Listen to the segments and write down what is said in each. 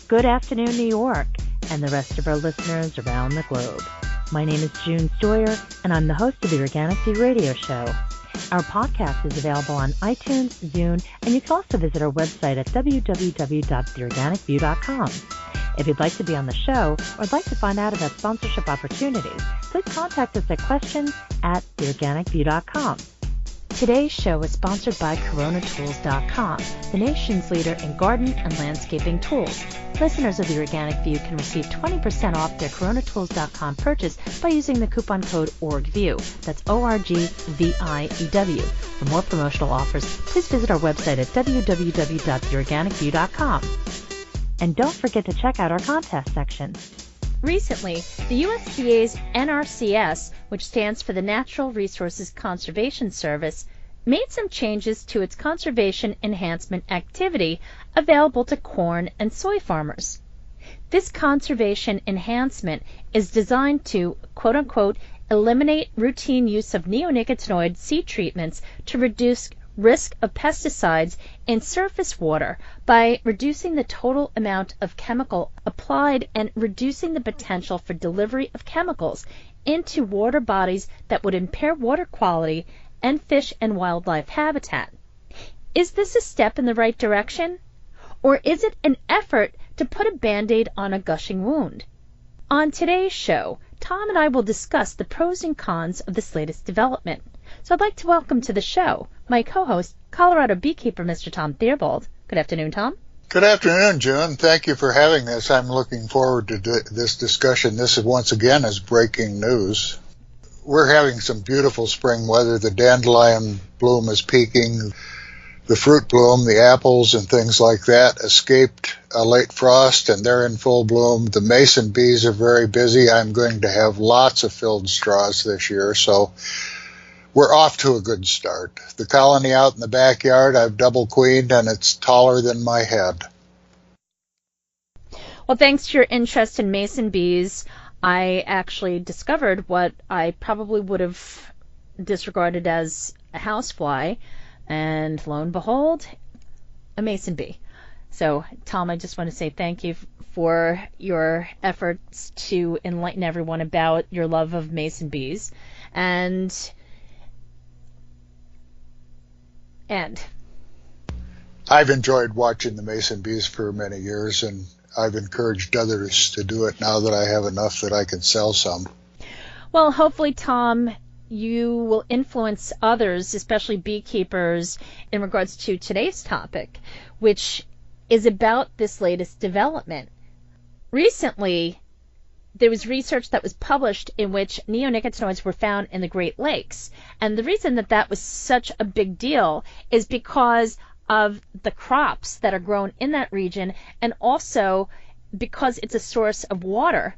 Good afternoon, New York, and the rest of our listeners around the globe. My name is June Stoyer, and I'm the host of the Organic View Radio Show. Our podcast is available on iTunes, Zune, and you can also visit our website at www.theorganicview.com. If you'd like to be on the show or would like to find out about sponsorship opportunities, please contact us at questions@theorganicview.com. Today's show is sponsored by coronatools.com, the nation's leader in garden and landscaping tools. Listeners of the Organic View can receive 20% off their coronatools.com purchase by using the coupon code ORGVIEW. That's ORGVIEW. For more promotional offers, please visit our website at www.theorganicview.com. And don't forget to check out our contest section. Recently, the USDA's NRCS, which stands for the Natural Resources Conservation Service, made some changes to its Conservation Enhancement Activity available to corn and soy farmers. This conservation enhancement is designed to, quote-unquote, eliminate routine use of neonicotinoid seed treatments to reduce risk of pesticides in surface water by reducing the total amount of chemical applied and reducing the potential for delivery of chemicals into water bodies that would impair water quality and fish and wildlife habitat. Is this a step in the right direction? Or is it an effort to put a Band-Aid on a gushing wound? On today's show, Tom and I will discuss the pros and cons of this latest development. So I'd like to welcome to the show my co-host, Colorado beekeeper Mr. Tom Theobald. Good afternoon, Tom. Good afternoon, June. Thank you for having this. I'm looking forward to this discussion. This is once again is breaking news. We're having some beautiful spring weather. The dandelion bloom is peaking. The fruit bloom, the apples and things like that escaped a late frost, and they're in full bloom. The mason bees are very busy. I'm going to have lots of filled straws this year, so we're off to a good start. The colony out in the backyard, I've double queened, and it's taller than my head. Well, thanks to your interest in mason bees, I actually discovered what I probably would have disregarded as a housefly, and lo and behold, a mason bee. So, Tom, I just want to say thank you for your efforts to enlighten everyone about your love of mason bees. And I've enjoyed watching the mason bees for many years, and I've encouraged others to do it now that I have enough that I can sell some. Well, hopefully, Tom, you will influence others, especially beekeepers, in regards to today's topic, which is about this latest development. Recently, there was research that was published in which neonicotinoids were found in the Great Lakes. And the reason that that was such a big deal is because of the crops that are grown in that region, and also because it's a source of water.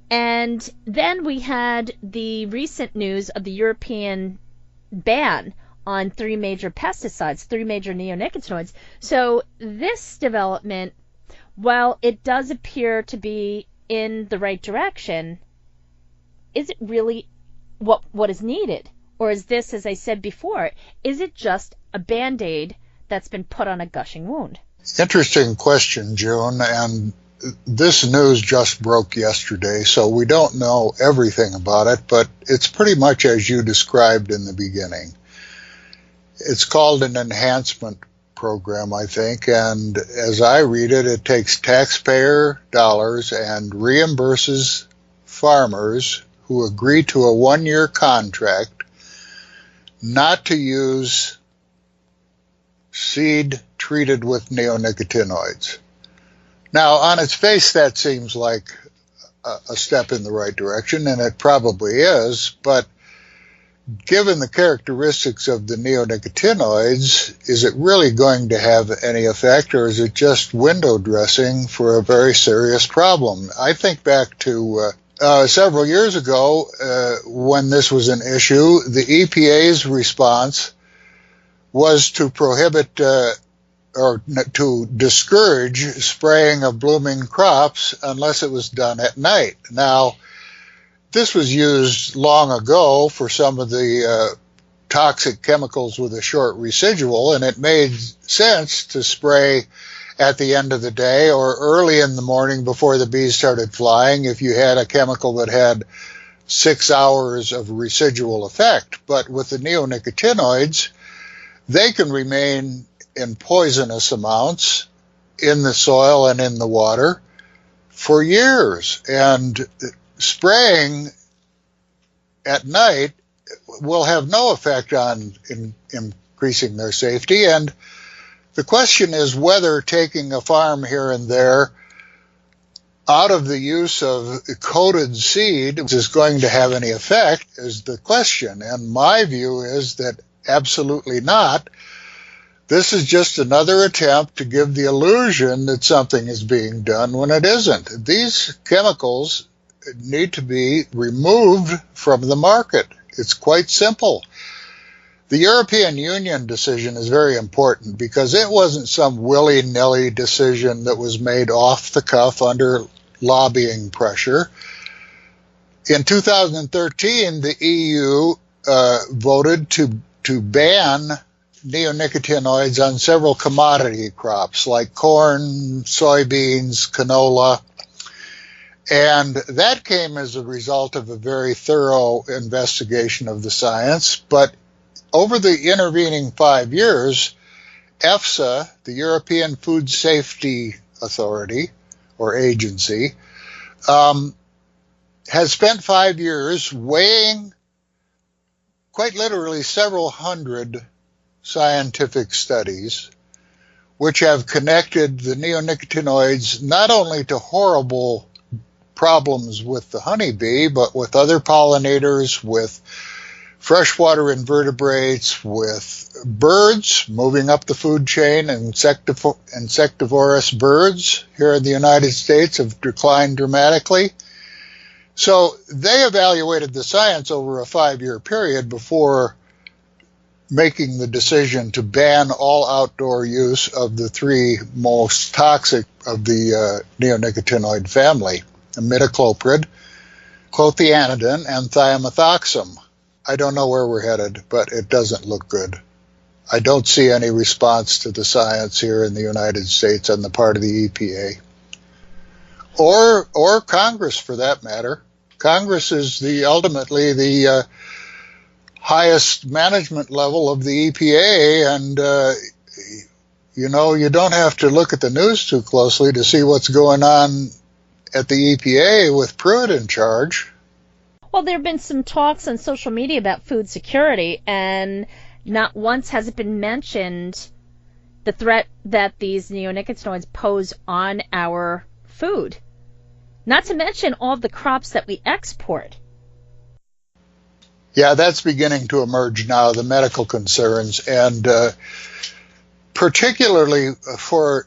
And then we had the recent news of the European ban on 3 major pesticides, 3 major neonicotinoids. So this development, while it does appear to be in the right direction, is it really what is needed? Or is this, as I said before, is it just a Band-Aid that's been put on a gushing wound? Interesting question, June, and this news just broke yesterday, so we don't know everything about it, but it's pretty much as you described in the beginning. It's called an enhancement program, I think, and as I read it, it takes taxpayer dollars and reimburses farmers who agree to a 1-year contract not to use seed treated with neonicotinoids. Now, on its face, that seems like a step in the right direction, and it probably is, but given the characteristics of the neonicotinoids, is it really going to have any effect, or is it just window dressing for a very serious problem? I think back to several years ago when this was an issue, the EPA's response was to prohibit or to discourage spraying of blooming crops unless it was done at night. Now, this was used long ago for some of the toxic chemicals with a short residual, and it made sense to spray at the end of the day or early in the morning before the bees started flying if you had a chemical that had 6 hours of residual effect. But with the neonicotinoids, they can remain in poisonous amounts in the soil and in the water for years. And spraying at night will have no effect on increasing their safety. And the question is whether taking a farm here and there out of the use of coated seed is going to have any effect is the question. And my view is that absolutely not. This is just another attempt to give the illusion that something is being done when it isn't. These chemicals need to be removed from the market. It's quite simple. The European Union decision is very important because it wasn't some willy-nilly decision that was made off the cuff under lobbying pressure. In 2013, the EU voted to ban neonicotinoids on several commodity crops like corn, soybeans, canola, and that came as a result of a very thorough investigation of the science. But over the intervening 5 years, EFSA, the European Food Safety Authority or Agency, has spent 5 years weighing quite literally several hundred scientific studies which have connected the neonicotinoids not only to horrible problems with the honeybee, but with other pollinators, with freshwater invertebrates, with birds moving up the food chain. Insectivorous birds here in the United States have declined dramatically. So they evaluated the science over a 5-year period before making the decision to ban all outdoor use of the 3 most toxic of the neonicotinoid family, imidacloprid, clothianidin, and thiamethoxam. I don't know where we're headed, but it doesn't look good. I don't see any response to the science here in the United States on the part of the EPA. Or Congress, for that matter. Congress is ultimately the highest management level of the EPA, and you don't have to look at the news too closely to see what's going on at the EPA with Pruitt in charge. Well, there have been some talks on social media about food security, and not once has it been mentioned the threat that these neonicotinoids pose on our food. Not to mention all of the crops that we export. Yeah, that's beginning to emerge now, the medical concerns, and particularly for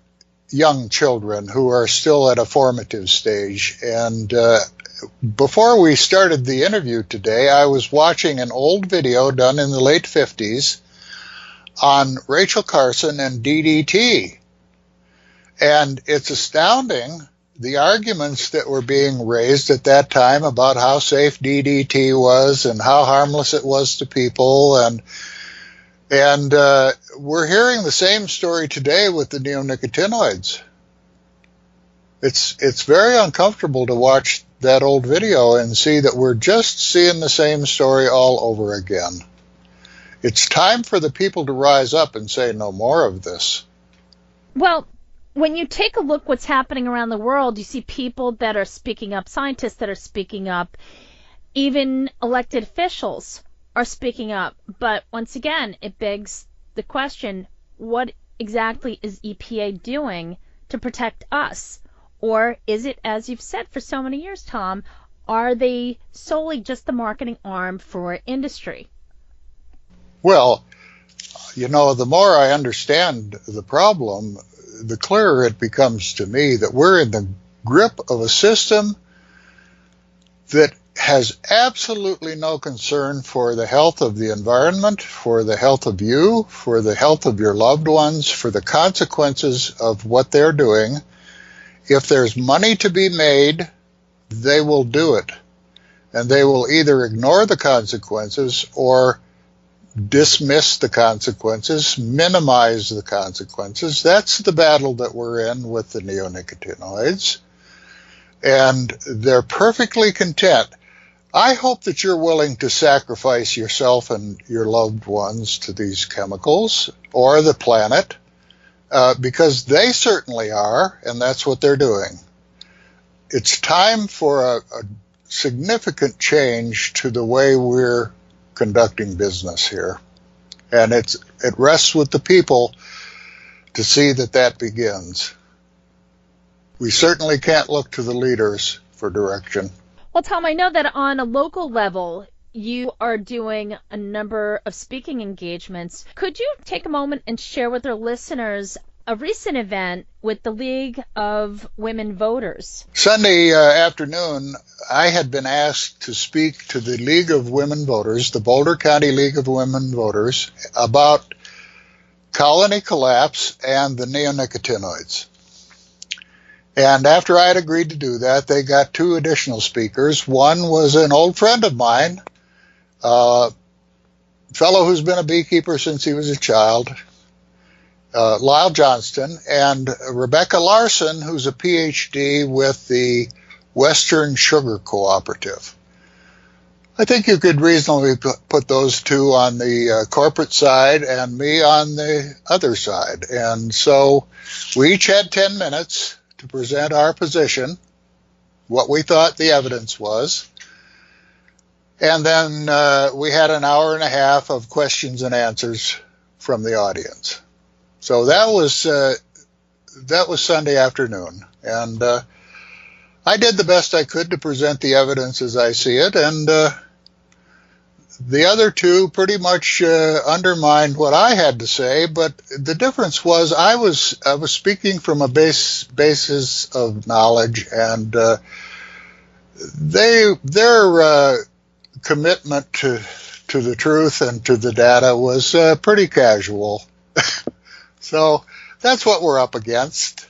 young children who are still at a formative stage. And before we started the interview today, I was watching an old video done in the late 50s on Rachel Carson and DDT. And it's astounding the arguments that were being raised at that time about how safe DDT was and how harmless it was to people. And we're hearing the same story today with the neonicotinoids. It's very uncomfortable to watch that old video and see that we're just seeing the same story all over again. It's time for the people to rise up and say no more of this. Well, when you take a look what's happening around the world, you see people that are speaking up, scientists that are speaking up, even elected officials are speaking up. But once again, it begs the question, what exactly is EPA doing to protect us? Or is it, as you've said for so many years, Tom, are they solely just the marketing arm for industry? Well, the more I understand the problem, the clearer it becomes to me that we're in the grip of a system that has absolutely no concern for the health of the environment, for the health of you, for the health of your loved ones, for the consequences of what they're doing. If there's money to be made, they will do it. And they will either ignore the consequences or dismiss the consequences, minimize the consequences. That's the battle that we're in with the neonicotinoids. And they're perfectly content. I hope that you're willing to sacrifice yourself and your loved ones to these chemicals or the planet, because they certainly are, and that's what they're doing. It's time for a significant change to the way we're conducting business here. And it rests with the people to see that that begins. We certainly can't look to the leaders for direction. Well, Tom, I know that on a local level, you are doing a number of speaking engagements. Could you take a moment and share with our listeners a recent event with the League of Women Voters? Sunday afternoon, I had been asked to speak to the League of Women Voters, the Boulder County League of Women Voters, about colony collapse and the neonicotinoids. And after I had agreed to do that, they got two additional speakers. One was an old friend of mine, a fellow who's been a beekeeper since he was a child, Lyle Johnston, and Rebecca Larson, who's a PhD with the Western Sugar Cooperative. I think you could reasonably put those two on the corporate side and me on the other side. And so we each had 10 minutes to present our position, what we thought the evidence was. And then we had an hour and a half of questions and answers from the audience. So that was Sunday afternoon, and I did the best I could to present the evidence as I see it, and the other two pretty much undermined what I had to say. But the difference was I was speaking from a basis of knowledge, and their commitment to the truth and to the data was pretty casual. So that's what we're up against.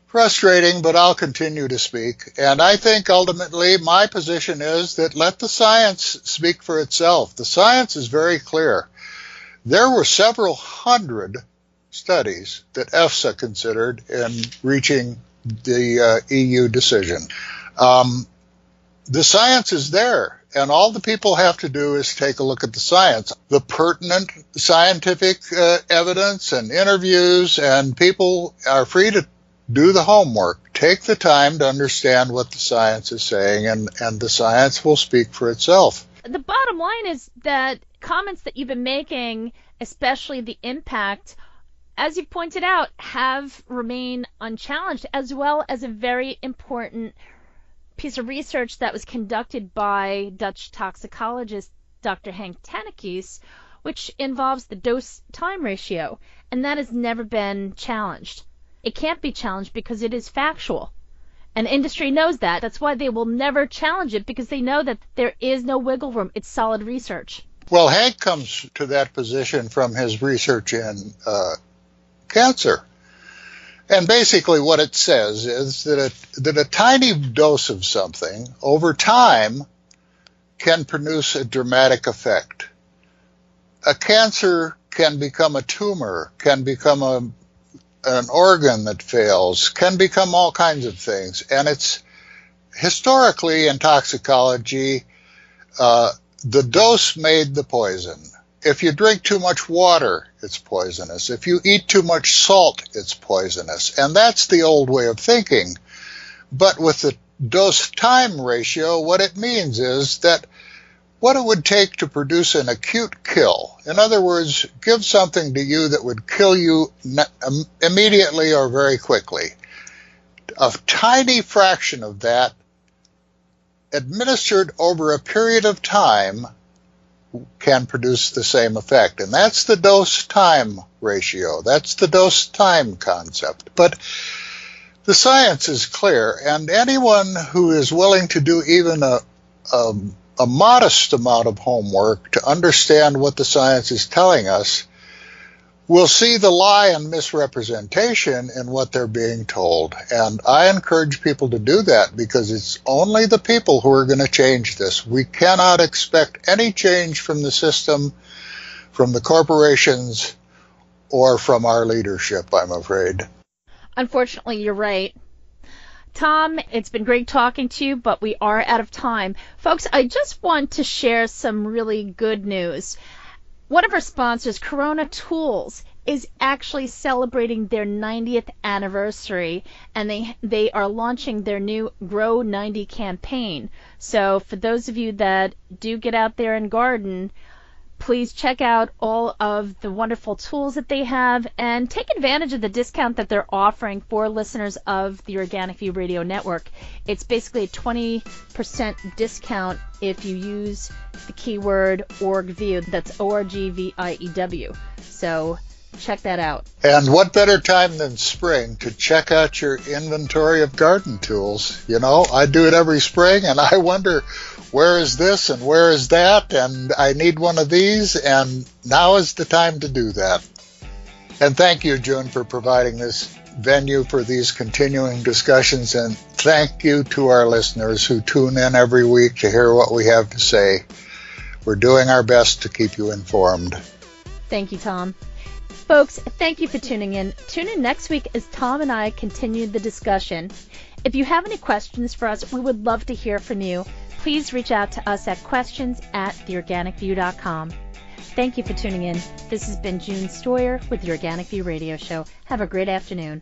Frustrating, but I'll continue to speak. And I think ultimately my position is that let the science speak for itself. The science is very clear. There were several hundred studies that EFSA considered in reaching the EU decision. The science is there. And all the people have to do is take a look at the science, the pertinent scientific evidence and interviews, and people are free to do the homework. Take the time to understand what the science is saying, and the science will speak for itself. The bottom line is that comments that you've been making, especially the impact, as you pointed out, have remained unchallenged, as well as a very important piece of research that was conducted by Dutch toxicologist Dr. Henk Tannekes, which involves the dose-time ratio, and that has never been challenged. It can't be challenged because it is factual, and industry knows that. That's why they will never challenge it, because they know that there is no wiggle room. It's solid research. Well, Hank comes to that position from his research in cancer. And basically what it says is that a tiny dose of something over time can produce a dramatic effect. A cancer can become a tumor, can become an organ that fails, can become all kinds of things. And it's historically in toxicology, the dose made the poison. If you drink too much water, it's poisonous. If you eat too much salt, it's poisonous. And that's the old way of thinking. But with the dose-time ratio, what it means is that what it would take to produce an acute kill, in other words, give something to you that would kill you immediately or very quickly, a tiny fraction of that administered over a period of time can produce the same effect. And that's the dose-time ratio. That's the dose-time concept. But the science is clear, and anyone who is willing to do even a modest amount of homework to understand what the science is telling us will see the lie and misrepresentation in what they're being told. And I encourage people to do that because it's only the people who are going to change this. We cannot expect any change from the system, from the corporations, or from our leadership, I'm afraid. Unfortunately, you're right. Tom, it's been great talking to you, but we are out of time. Folks, I just want to share some really good news. One of our sponsors, Corona Tools, is actually celebrating their 90th anniversary, and they are launching their new Grow 90 campaign. So for those of you that do get out there and garden, please check out all of the wonderful tools that they have and take advantage of the discount that they're offering for listeners of the Organic View Radio Network. It's basically a 20% discount if you use the keyword ORGView. That's ORGVIEW. So check that out. And what better time than spring to check out your inventory of garden tools? You know, I do it every spring, and I wonder, where is this and where is that? And I need one of these, and now is the time to do that. And thank you, June, for providing this venue for these continuing discussions, and thank you to our listeners who tune in every week to hear what we have to say. We're doing our best to keep you informed. Thank you, Tom. Folks, thank you for tuning in. Tune in next week as Tom and I continue the discussion. If you have any questions for us, we would love to hear from you. Please reach out to us at questions@theorganicview.com. Thank you for tuning in. This has been June Stoyer with the Organic View Radio Show. Have a great afternoon.